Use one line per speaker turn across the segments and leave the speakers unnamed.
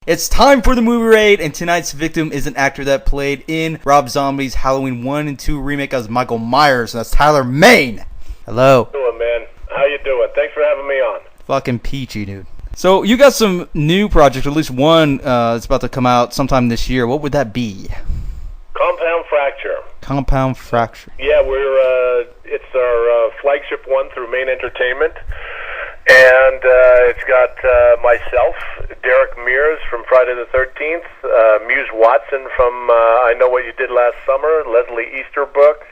It's time for the movie raid, and tonight's victim is an actor that played in Rob Zombie's Halloween 1 and 2 remake as Michael Myers, and that's Tyler Main. Hello.
How you doing, man? How you doing? Thanks for having me on.
Fucking peachy, dude. So you got some new projects, or at least one that's about to come out sometime this year. What would that be?
Compound Fracture.
Compound Fracture.
Yeah, it's our flagship one through Main Entertainment. And it's got myself, Derek Mears from Friday the 13th, Muse Watson from I Know What You Did Last Summer, Leslie Easterbrook,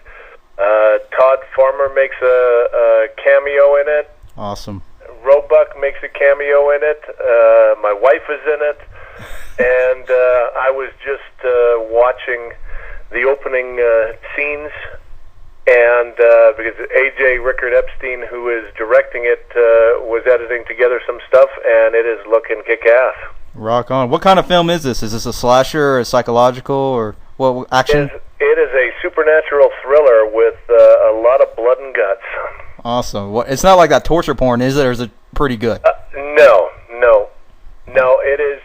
Todd Farmer makes a cameo in it.
Awesome.
Roebuck makes a cameo in it. My wife is in it. And I was just watching the opening scenes. And because A.J. Rickard Epstein, who is directing it, was editing together some stuff, and it is looking kick-ass.
Rock on. What kind of film is this? Is this a slasher, or a psychological, or what, action?
It is a supernatural thriller with a lot of blood and guts.
Awesome. It's not like that torture porn, is it, or is it pretty good?
No. It is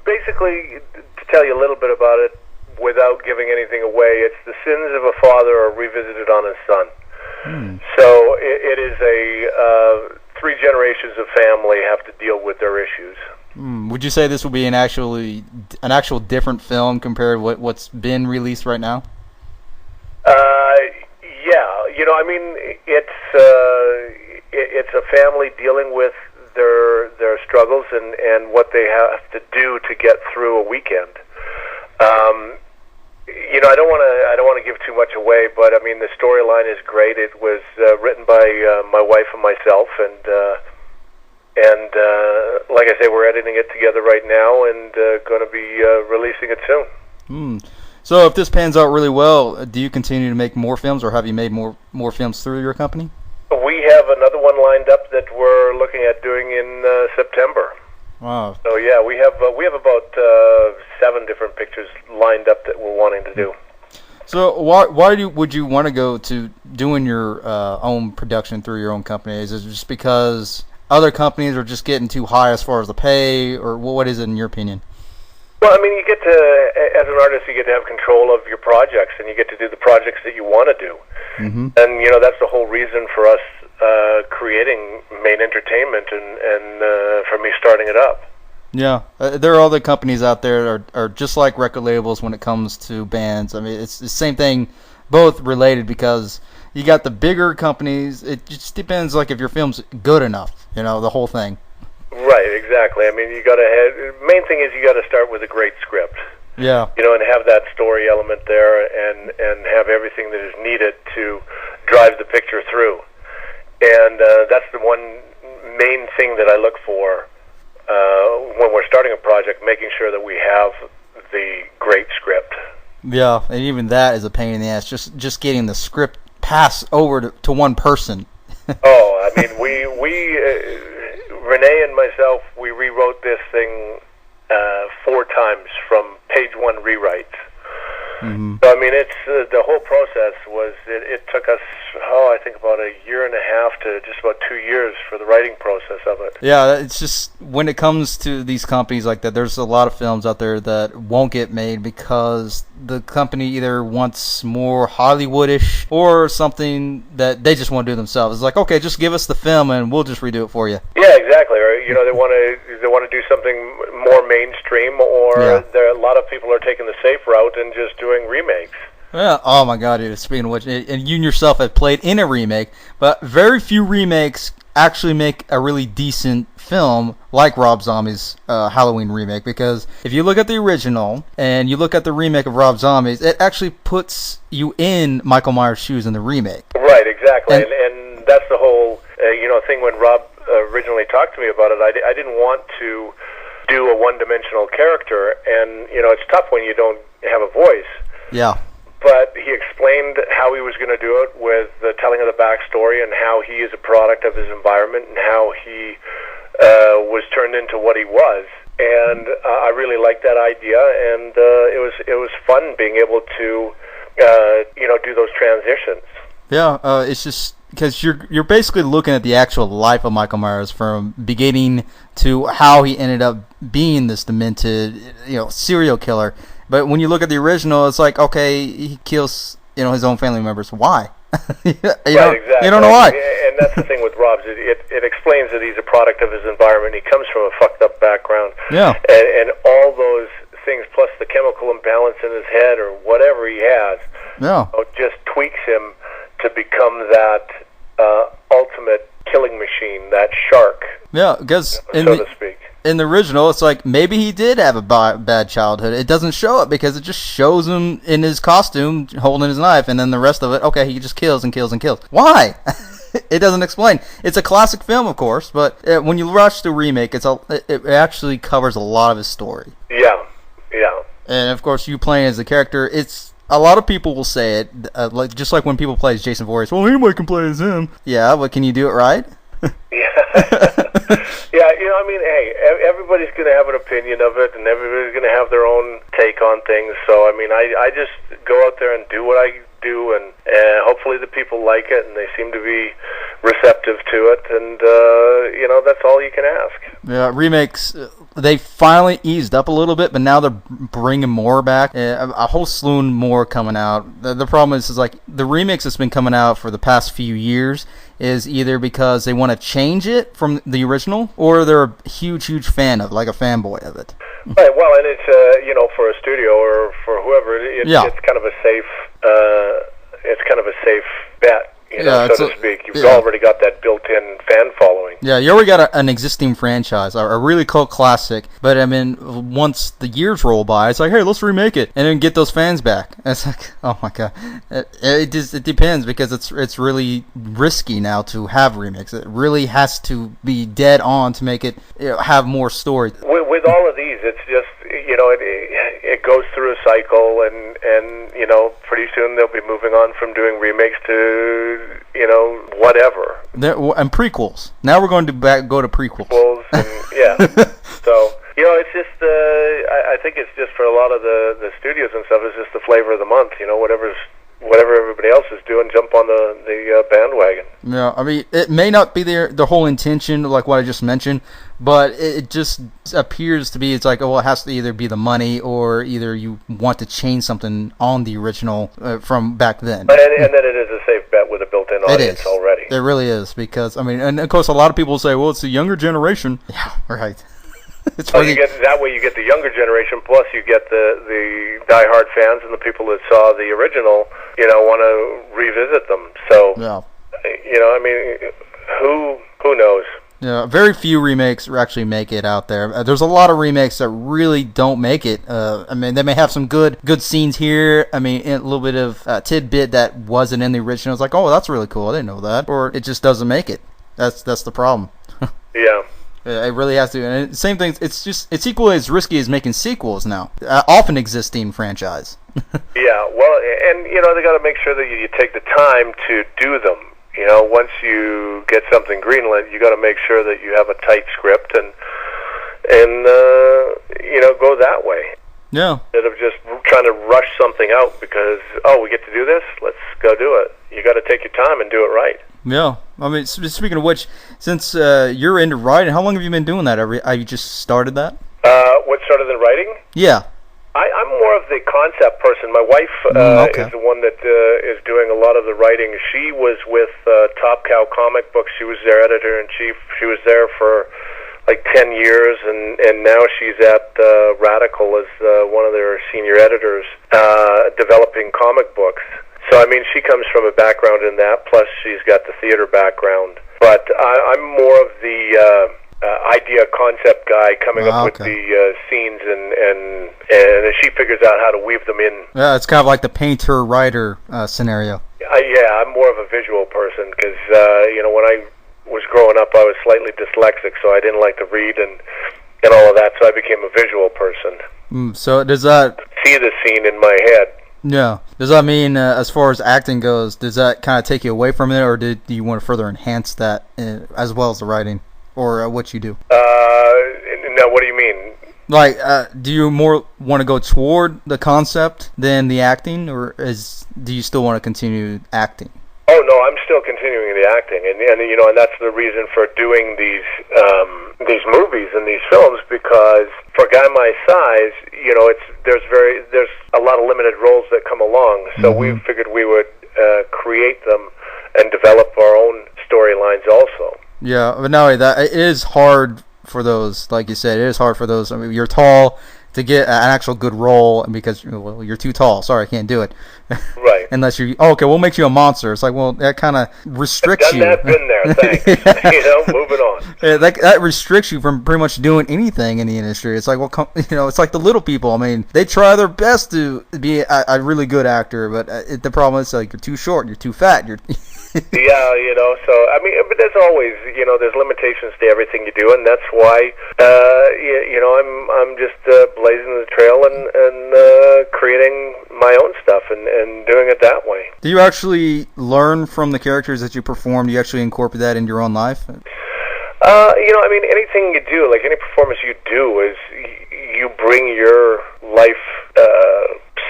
basically, to tell you a little bit about it, without giving anything away, it's the sins of a father are revisited on his son. So it is a 3 generations of family have to deal with their issues.
Would you say this will be an actual different film compared to what's been released right now?
Yeah, it's a family dealing with their struggles and what they have to do to get through a weekend. I don't want to give too much away, but I mean the storyline is great. It was written by my wife and myself, and like I say, we're editing it together right now, and going to be releasing it soon.
So, if this pans out really well, do you continue to make more films, or have you made more films through your company?
We have another one lined up that we're looking at doing in September.
Wow.
So yeah, we have about 7 different pictures lined up that we're wanting to do.
So why would you want to go to doing your own production through your own company? Is it just because other companies are just getting too high as far as the pay, or what is it in your opinion?
Well, I mean, you get to, as an artist, you get to have control of your projects, and you get to do the projects that you want to do. Mm-hmm. And that's the whole reason for us creating Main Entertainment and for me starting it up.
Yeah, there are other companies out there that are just like record labels when it comes to bands. I mean, it's the same thing, both related, because you got the bigger companies. It just depends, like, if your film's good enough, the whole thing.
Right, exactly. I mean, main thing is you got to start with a great script.
Yeah.
And have that story element there, and have everything that is needed to drive the picture through. And that's the one main thing that I look for when we're starting a project, making sure that we have the great script.
Yeah, and even that is a pain in the ass, just getting the script passed over to one person.
Oh, I mean, we Renee and myself, we rewrote this thing 4 times from page 1 rewrites. Mm-hmm. So, I mean, it's the whole process was, it took us, I think about a year and a half to just about 2 years for the writing process of it.
Yeah, it's just, when it comes to these companies like that, there's a lot of films out there that won't get made because the company either wants more Hollywoodish or something that they just want to do themselves. It's like, okay, just give us the film and we'll just redo it for you.
Yeah, exactly. Or, they want to do something more mainstream, or a lot of people are taking the safe route and just doing remakes.
Yeah. Oh my God, dude. Speaking of which, and you yourself have played in a remake, but very few remakes actually make a really decent film like Rob Zombie's Halloween remake, because if you look at the original and you look at the remake of Rob Zombie's, it actually puts you in Michael Myers' shoes in the remake.
Right, exactly. And that's the whole thing. When Rob originally talked to me about it, I didn't want to do a one-dimensional character, and it's tough when you don't have a voice.
Yeah.
But he explained how he was going to do it with the telling of the backstory, and how he is a product of his environment, and how he was turned into what he was. And I really liked that idea, and it was fun being able to do those transitions.
Yeah, it's just because you're basically looking at the actual life of Michael Myers from beginning to how he ended up being this demented, serial killer. But when you look at the original, it's like, okay, he kills, his own family members. Why?
Exactly.
You don't know why.
And that's the thing with Rob's. It explains that he's a product of his environment. He comes from a fucked up background.
Yeah.
And all those things, plus the chemical imbalance in his head or whatever he has, just tweaks him to become that ultimate killing machine, that shark.
Yeah, because
so to speak.
In the original, it's like maybe he did have a bad childhood. It doesn't show it because it just shows him in his costume holding his knife, and then the rest of it, okay, he just kills and kills and kills. Why? It doesn't explain. It's a classic film, of course, but when you watch the remake, it actually covers a lot of his story.
Yeah.
And of course, you playing as the character, it's a lot of people will say it, just like when people play as Jason Voorhees. Well, anybody can play as him. Yeah, but can you do it right?
Yeah, hey, everybody's going to have an opinion of it, and everybody's going to have their own take on things. So, I just go out there and do what I do, and hopefully the people like it, and they seem to be receptive to it, and, that's all you can ask.
Yeah, remakes, they finally eased up a little bit, but now they're bringing more back. A whole slew more coming out. The problem is like, the remakes that's been coming out for the past few years is either because they want to change it from the original, or they're a huge fan of, like a fanboy of it.
Right. Well, and it's for a studio or for whoever, it's kind of a safe bet. So to speak. You've already got that built-in fan following.
Yeah, you already got an existing franchise, a really cult classic. But once the years roll by, it's like, hey, let's remake it and then get those fans back. And it's like, oh my god, it depends, because it's really risky now to have remakes. It really has to be dead on to make it have more story.
With all of these, it's just it goes through a cycle, and pretty soon they'll be moving on from doing remakes to whatever.
And prequels. Now we're going to go to prequels.
And, yeah. So it's just I think it's just for a lot of the studios and stuff. It's just the flavor of the month. Whatever everybody else is doing, jump on the bandwagon.
Yeah, it may not be the whole intention, like what I just mentioned, but it just appears to be. It's like, it has to either be the money, or either you want to change something on the original from back then.
And then it is a safe bet with a built-in audience already.
It really is, because and of course a lot of people say, well, it's the younger generation. Yeah, right.
That way you get the younger generation, plus you get the diehard fans and the people that saw the original, want to revisit them. So, who knows?
Yeah, very few remakes actually make it out there. There's a lot of remakes that really don't make it. They may have some good scenes here. A little bit of tidbit that wasn't in the original. It's like, oh, that's really cool. I didn't know that. Or it just doesn't make it. That's the problem.
Yeah.
It really has to. And same thing. It's equally as risky as making sequels now. Often existing franchise.
Yeah. Well, and they got to make sure that you take the time to do them. Once you get something greenlit, you got to make sure that you have a tight script and go that way.
Yeah.
Instead of just trying to rush something out because, we get to do this, let's go do it. You got to take your time and do it right.
Yeah. Speaking of which, since you're into writing, how long have you been doing that? Have you just started that?
What started in writing?
Yeah.
I'm more of the concept person. My wife is the one that is doing a lot of the writing. She was with Top Cow Comic Books. She was their editor-in-chief. She was there for like 10 years, and now she's at Radical as one of their senior editors, developing comic books. So, she comes from a background in that, plus she's got the theater background. But I'm more of the idea concept guy, coming up with the scenes, and she figures out how to weave them in.
Yeah, it's kind of like the painter-writer scenario.
I'm more of a visual person, because, when I was growing up, I was slightly dyslexic, so I didn't like to read and all of that, so I became a visual person.
So does that...
see the scene in my head.
Yeah. Does that mean, as far as acting goes, does that kind of take you away from it, or do you want to further enhance that as well as the writing, or what you do?
No, what do you mean?
Like, do you more want to go toward the concept than the acting, or do you still want to continue acting?
Oh no, I'm still continuing the acting, and and that's the reason for doing these movies and these films, because for a guy my size, there's a lot of limited roles that come along. So we figured we would create them and develop our own storylines also.
Yeah, but no, that it is hard for those. Like you said, it is hard for those. I mean, you're tall to get an actual good role, and because you're too tall. Sorry, I can't do it.
Right.
Unless okay, we'll make you a monster. It's like, well, that kind of restricts you.
Done that, been there. Thanks. Moving on.
Yeah, that restricts you from pretty much doing anything in the industry. It's like, well, it's like the little people. I mean, they try their best to be a really good actor, but the problem is like you're too short, you're too fat, you're.
Yeah, so I mean, but there's always, there's limitations to everything you do, and that's why, I'm just blazing the trail and creating my own stuff and doing it that way.
Do you actually learn from the characters that you perform? Do you actually incorporate that in your own life?
I mean, anything you do, like any performance you do, is you bring your life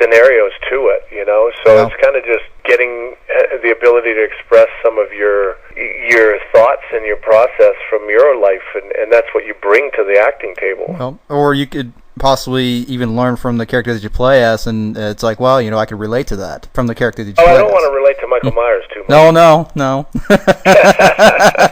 scenarios to it, so it's kind of just getting the ability to express some of your thoughts and your process from your life, and that's what you bring to the acting table.
Well, or you could possibly even learn from the character that you play as, and it's like, well, I can relate to that from the character that you play as.
I don't want to relate to Michael Myers too much.
No.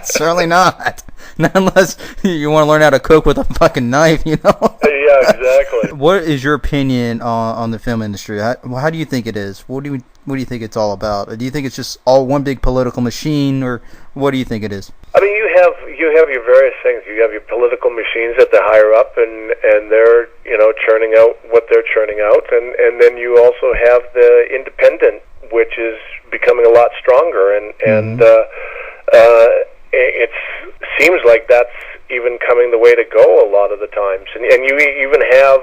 Certainly not. Not unless you want to learn how to cook with a fucking knife,
Yeah, exactly.
What is your opinion on the film industry? How do you think it is? What do you think it's all about? Do you think it's just all one big political machine, or what do you think it is?
I mean, you have your various things. You have your political machines at the higher up, and they're churning out what they're churning out, and then you also have the independent, which is becoming a lot stronger, and it seems like that's even coming the way to go a lot of the times, and you even have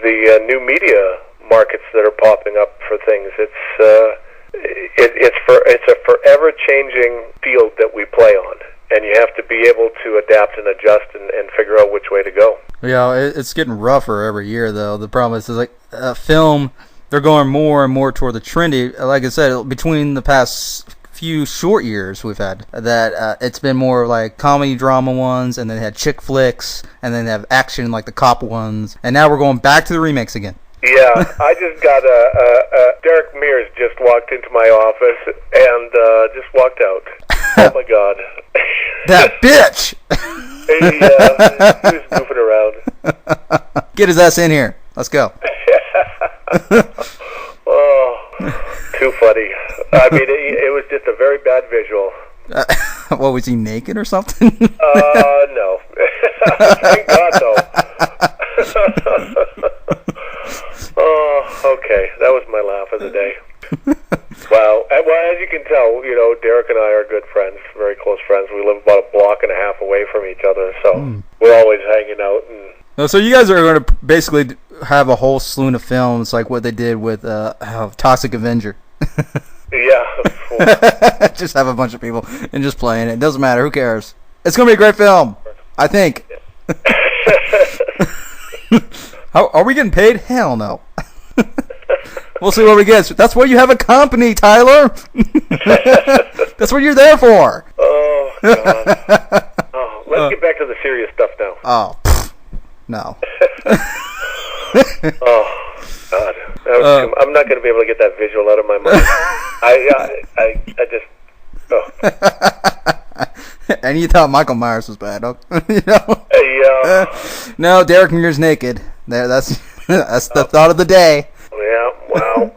the new media markets that are popping up for things. It's a forever changing field that we play on, and you have to be able to adapt and adjust and figure out which way to go.
Yeah, it's getting rougher every year though. The problem is like film, they're going more and more toward the trendy. Like I said, between the past few short years we've had that it's been more like comedy drama ones, and then they had chick flicks, and then they have action like the cop ones, and now we're going back to the remakes again.
Yeah, I just got Derek Mears just walked into my office and just walked out. Oh my God.
That bitch!
He was goofing around.
Get his ass in here. Let's go.
Oh, too funny. I mean, it was just a very bad visual.
What, was he naked or something?
No. Thank God, though. Oh, okay. That was my laugh of the day. Wow. Well, as you can tell, Derek and I are good friends, very close friends. We live about a block and a half away from each other, so we're always hanging out. And
so you guys are going to basically have a whole slew of films like what they did with Toxic Avenger.
Yeah.
Just have a bunch of people and just playing it. It doesn't matter. Who cares? It's going to be a great film, I think. How, are we getting paid? Hell no. We'll see what we get. That's why you have a company, Tyler. That's what you're there for.
Oh, God. Oh, let's get back to the serious stuff now.
Oh, no.
Oh, God. I'm not going to be able to get that visual out of my mind. I just... Oh.
And you thought Michael Myers was bad, okay?
Yeah.
No, Derek Mears naked. That's the thought of the day.
Yeah. Wow.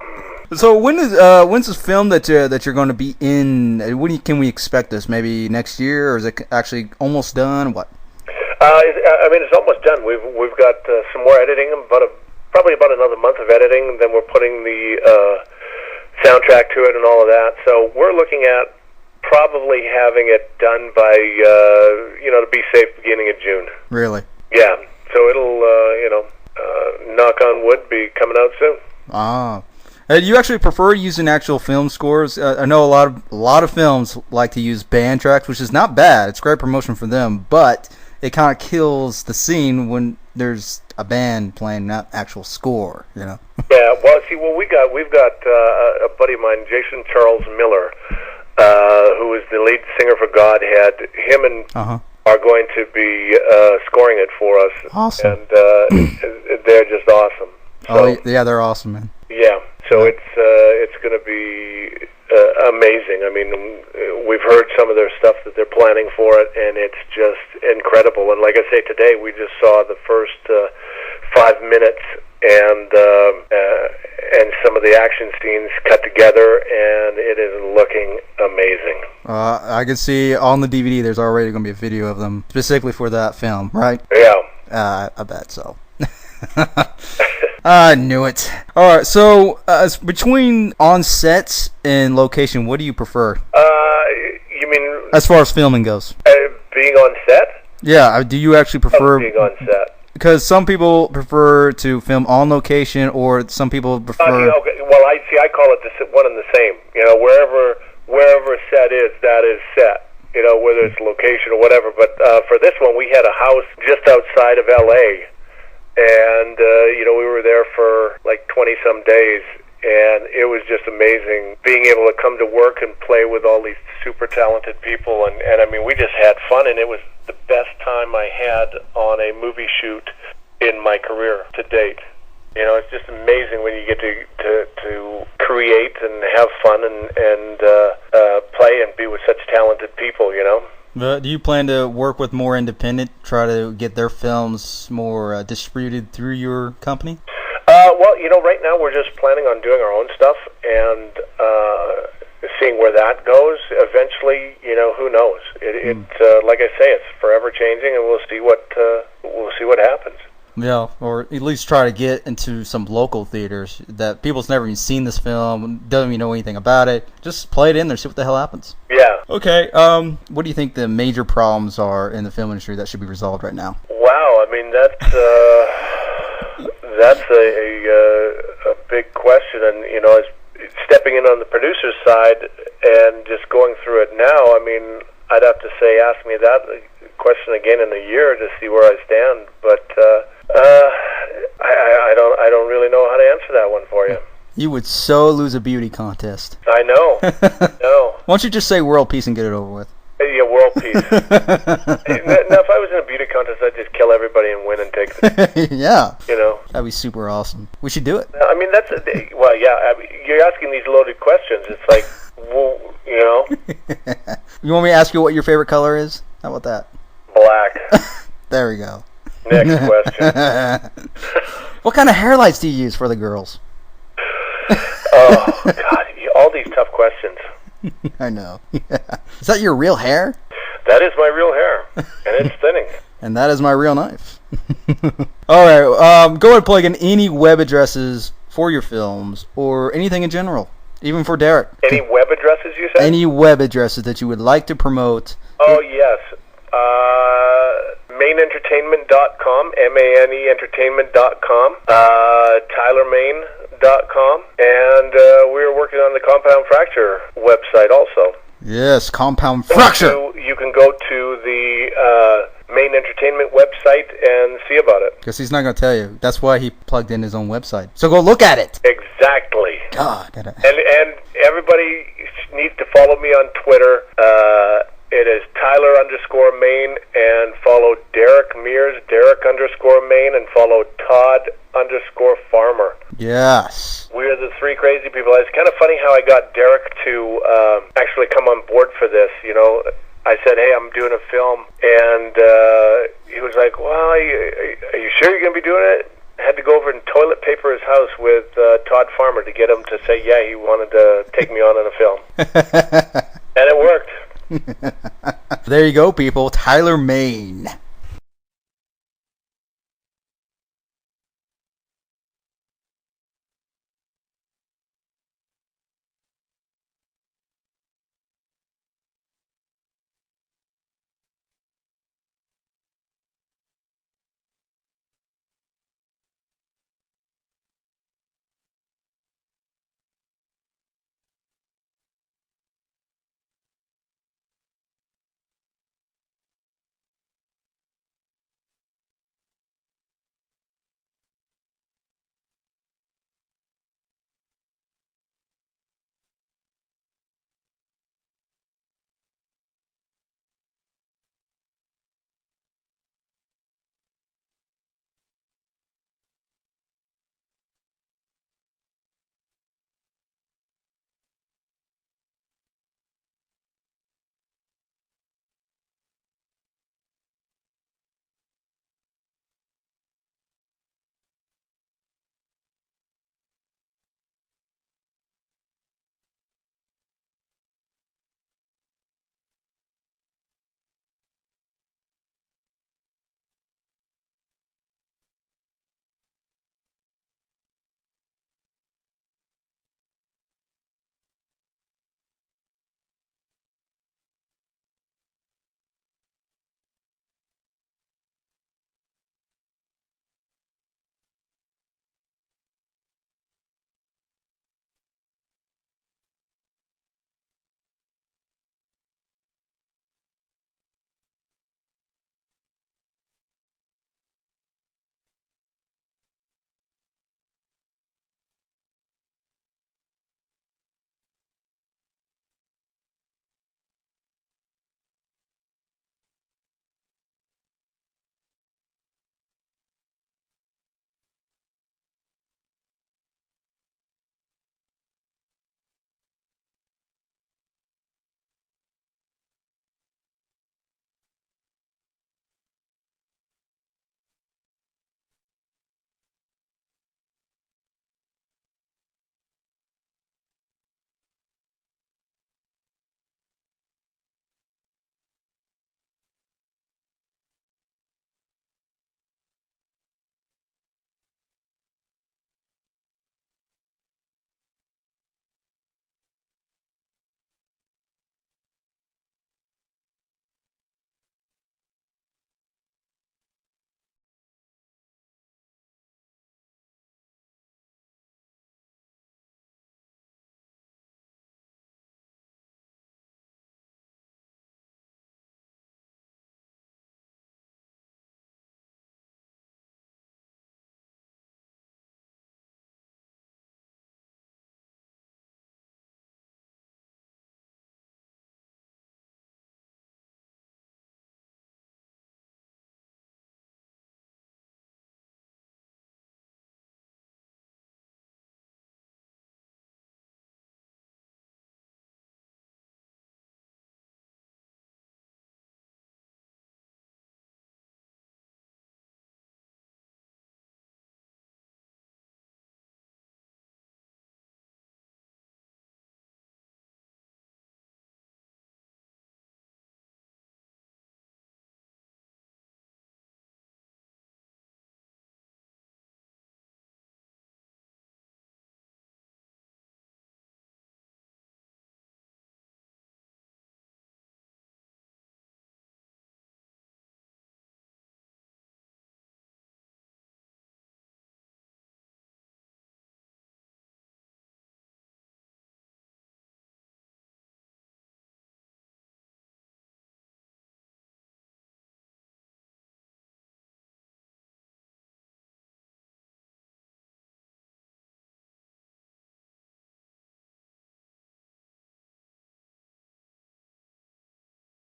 So when's this film that you're going to be in? Can we expect this? Maybe next year, or is it actually almost done? What?
I mean, it's almost done. We've got some more editing, probably about another month of editing, and then we're putting the soundtrack to it and all of that. So we're looking at probably having it done by to be safe, beginning of June.
Really?
Yeah. So it'll knock on wood, be coming out soon.
Ah. Do you actually prefer using actual film scores? I know a lot of films like to use band tracks, which is not bad. It's great promotion for them, but it kind of kills the scene when there's a band playing, not actual score.
Yeah. Well, see, we've got a buddy of mine, Jason Charles Miller, who is the lead singer for Godhead. Him and are going to be scoring it for us.
Awesome.
And they're just awesome. So,
yeah, they're awesome, man.
Yeah. So it's going to be amazing. I mean, we've heard some of their stuff that they're planning for it, and it's just incredible. And like I say, today we just saw the first 5 minutes and some of the action scenes cut together, and it is looking amazing.
I can see on the DVD there's already going to be a video of them specifically for that film, right?
Yeah.
I bet so. I knew it. All right, so between on sets and location, what do you prefer?
You mean
as far as filming goes?
Being on set?
Yeah. Do you actually prefer
being on set?
Because some people prefer to film on location, or some people prefer.
Okay. Well, I call it one and the same. You know, wherever set is, that is set. You know, whether it's location or whatever. But for this one, we had a house just outside of L.A. And, we were there for like 20-some days, and it was just amazing being able to come to work and play with all these super talented people. And I mean, we just had fun, and it was the best time I had on a movie shoot in my career to date. You know, it's just amazing when you get to create and have fun and play and be with such talented people, you know.
Do you plan to work with more independent, try to get their films more distributed through your company?
Well, right now we're just planning on doing our own stuff and seeing where that goes. Eventually, who knows? Like I say, it's forever changing, and we'll see what happens.
Yeah, or at least try to get into some local theaters that people's never even seen this film, doesn't even know anything about it. Just play it in there, see what the hell happens.
Yeah.
Okay, what do you think the major problems are in the film industry that should be resolved right now?
Wow, I mean, that's a big question, and, as stepping in on the producer's side and just going through it now, I mean, I'd have to say, ask me that question again in a year to see where I stand, but I don't really know how to answer that one for you.
You would so lose a beauty contest.
I know. No.
Why don't you just say world peace and get it over with?
Yeah, world peace. Now, if I was in a beauty contest, I'd just kill everybody and win and take it.
Yeah.
That'd
be super awesome. We should do it.
I mean, yeah. I mean, you're asking these loaded questions. It's like, well,
You want me to ask you what your favorite color is? How about that?
Black.
There we go.
Next question.
What kind of hair lights do you use for the girls?
Oh, God. All these tough questions.
I know. Is that your real hair?
That is my real hair, and it's thinning.
And that is my real knife. All right, go ahead and plug in any web addresses for your films or anything in general, even for Derek.
Any web addresses, you said?
Any web addresses that you would like to promote.
Oh, yes. mainentertainment.com, M-A-N-E entertainment.com, tylermaine.com, and we're working on the Compound Fracture website also.
Yes, Compound Fracture.
You can go to the Main Entertainment website and see about it.
Because he's not going to tell you. That's why he plugged in his own website. So go look at it.
Exactly.
God.
And everybody needs to follow me on Twitter. It is Tyler_Maine, and follow Derek Mears, Derek_Maine, and follow Todd_Farmer.
Yes.
We're the three crazy people. It's kind of funny how I got Derek to actually come on board for this. I said, hey, I'm doing a film, and he was like, well, are you sure you're going to be doing it? I had to go over and toilet paper his house with Todd Farmer to get him to say, yeah, he wanted to take me on in a film. And it worked.
There you go, people. Tyler Maine.